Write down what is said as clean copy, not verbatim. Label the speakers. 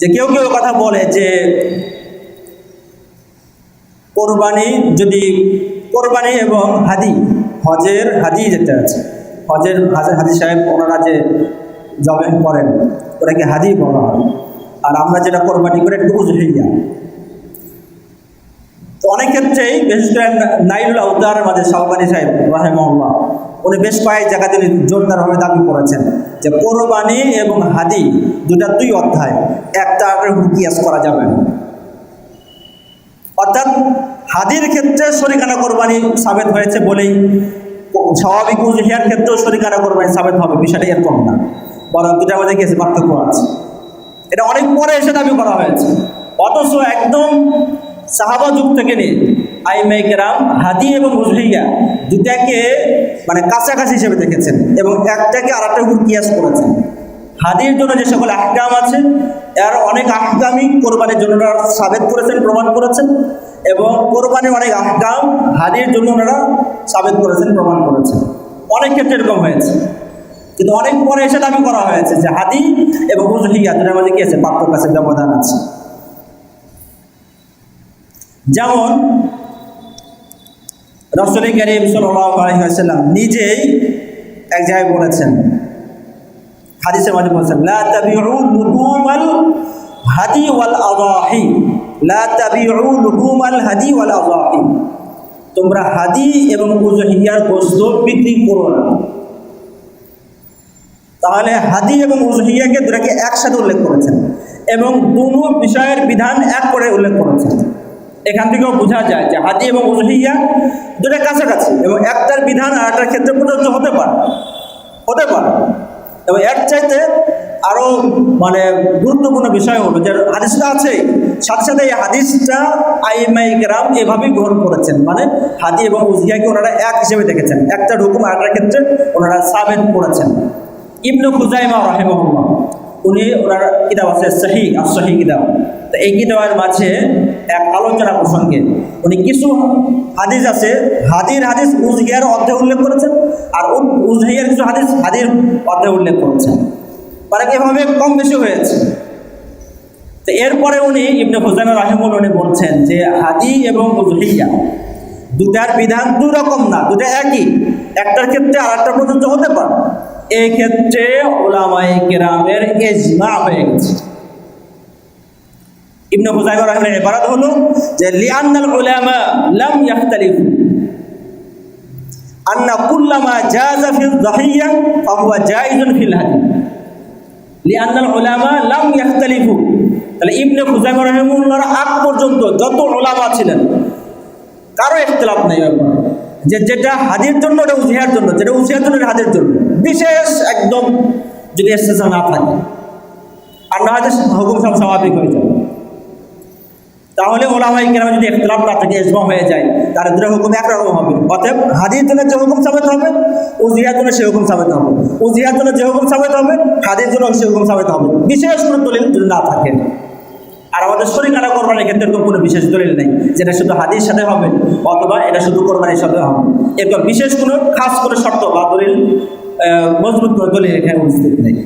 Speaker 1: যে কেউ কেউ কথা বলে যে কোরবানি এবং হাদি, হজের হাদি যেটা আছে, হজের হাজি সাহেব ওনারা যে জবেন করেন ওটাকে হাদি বলা হয়, আর আমরা যেটা কোরবানি করে একটু উজহিয়া। তো অনেক ক্ষেত্রেই বিশেষ করে নাইলুল আউতার মাঝে শাওকানি সাহেব রাহিমাহুল্লাহ উনি বেশ কয়েক জায়গাতে জোরদারভাবে দাবি করেছেন যে কোরবানি এবং হাদি দুই অধ্যায়, একটা কিয়াস করা যাবে না। অর্থাৎ হাদির ক্ষেত্রে শরীকানা কোরবানি সাবেত হয়েছে বলেই স্বাভাবিক উজহিয়ার ক্ষেত্রেও শরীকানা কোরবানি সাবেত হবে, বিষয়টা এরকম না, বরং দুটার মধ্যে গেছে পার্থক্য আছে। এটা অনেক পরে এসে দাবি করা হয়েছে, অথচ একদম সাহাবা যুগ থেকে নিয়ে আইমায়ে কেরাম হাদি এবং উজহিয়া দুটাকে মানে কাছাকাছি হিসেবে দেখেছেন এবং একটাকে আরেকটার উপর কিয়াস করেছেন। হাদির জন্য যে সকল আহকাম আছে এর অনেক আহকামই কোরবানির জন্য ওনারা সাবেত করেছেন, প্রমাণ করেছেন, এবং কোরবানির অনেক আহকাম হাদির জন্য ওনারা সাবেত করেছেন, প্রমাণ করেছেন। অনেক ক্ষেত্রে এরকম হয়েছে, কিন্তু অনেক পরে এসে দাবি করা হয়েছে যে হাদি এবং উজহিয়া দুটার মধ্যে কি আছে, পার্থক্য আছে, ব্যবধান আছে। যেমন রাসূল কারীম সাল্লাল্লাহু আলাইহি ওয়াসাল্লাম নিজেই এক জায়গায় বলেছেন, হাদিসের মধ্যে বলেছেন, লা তাবিউ লুহুমাল হাদি ওয়াল আযাহি, লা তাবিউ লুহুমাল হাদি ওয়াল আযাহি, তোমরা হাদি এবং উজহিয়ার গোশত বিক্রি করো না। তাহলে হাদি এবং উজহিয়াকে দুটাকে একসাথে উল্লেখ করেছেন এবং দুটো বিষয়ের বিধান এক করে উল্লেখ করেছেন। এখান থেকেও বোঝা যায় যে হাদি এবং উজহিয়া দুটো কাছাকাছি এবং একটার বিধান আর একটার ক্ষেত্রে প্রযোজ্য হতে পারে এবং এর চাইতে আরও মানে গুরুত্বপূর্ণ বিষয় হলো যে হাদিসটা আছে, সাথে সাথে এই হাদিসটা আইমায়ে কেরাম এভাবেই গ্রহণ করেছেন, মানে হাদি এবং উজহিয়াকে ওনারা এক হিসেবে দেখেছেন, একটার হুকুম আর একটার ক্ষেত্রে ওনারা সাবেত করেছেন। ইবনে খুজাইমা রাহিমাহুল্লাহ উনি ওনার কিতাব আছে সহিহ কিতাব, তো এই কিতাবের মাঝে এক আলোচনা প্রসঙ্গে উনি কিছু হাদিস আছে, হাদিস উজহিয়ার অধ্যায়ে উল্লেখ করেছেন আর উজহিয়ার কিছু হাদির অধ্যায়ে উল্লেখ করেছেন, মানে এভাবে কম বেশি হয়েছে। তো এরপরে উনি ইবনে খুজাইমা রাহিমাহুল্লাহ উনি বলছেন যে হাদি এবং উজহিয়া দুটার বিধান দুই রকম না, দুটা একই, একটার ক্ষেত্রে আর একটা প্রযোজ্য হতে পারে। এই ক্ষেত্রে উলামায়ে কেরামের ইজমা হয়ে গেছে। ইবনে খুজাইমা রাহিমাহুল্লাহ ইবারত হলো যে লিআন্নাল উলামা লাম ইখতালিফু আন্না কুল্লামা জাযা ফিল যাহিয়া ফাহুয়া জায়েজুন ফিল হাদি, লিআন্নাল উলামা লাম ইখতালিফু। তাহলে ইবনে খুজাইমা রাহিমাহুল্লাহর আগ পর্যন্ত যত উলামা ছিলেন কারো ইখতিলাফ নাই ব্যাপারে যে যেটা হাদির জন্য ওটা উজহিয়ার জন্য, যেটা উজহিয়ার জন্য এটা হাদির জন্য, বিশেষ একদম যদি ইস্তেসনা না থাকে আর না হয় হুকুম সব স্বাভাবিক হয়ে যাবে। তাহলে ওলামায়ে কেরামের যদি ইখতিলাফ না থাকে, ইজমা হয়ে যায়, তাহলে দুটো হুকুম একরকম হবে। অতএব হাদির জন্য যে হুকুম সাবেত হবে উজহিয়ার জন্য সে হুকুম সাবেত হবে, উজহিয়ার জন্য যে হুকুম সাবেত হবে হাদির জন্য সে হুকুম সাবেত হবে, বিশেষ কোনো দলিল যদি না থাকে। আর আমাদের শরীকানা কোরবানির ক্ষেত্রে এরকম কোনো বিশেষ দলিল নেই যেটা শুধু হাদির সাথে হবে অথবা এটা শুধু কোরবানির সাথে হবে, এরকম বিশেষ কোনো খাস করে শর্ত বা দলিল মজবুত করে দলিল এখানে উপস্থিত নেই।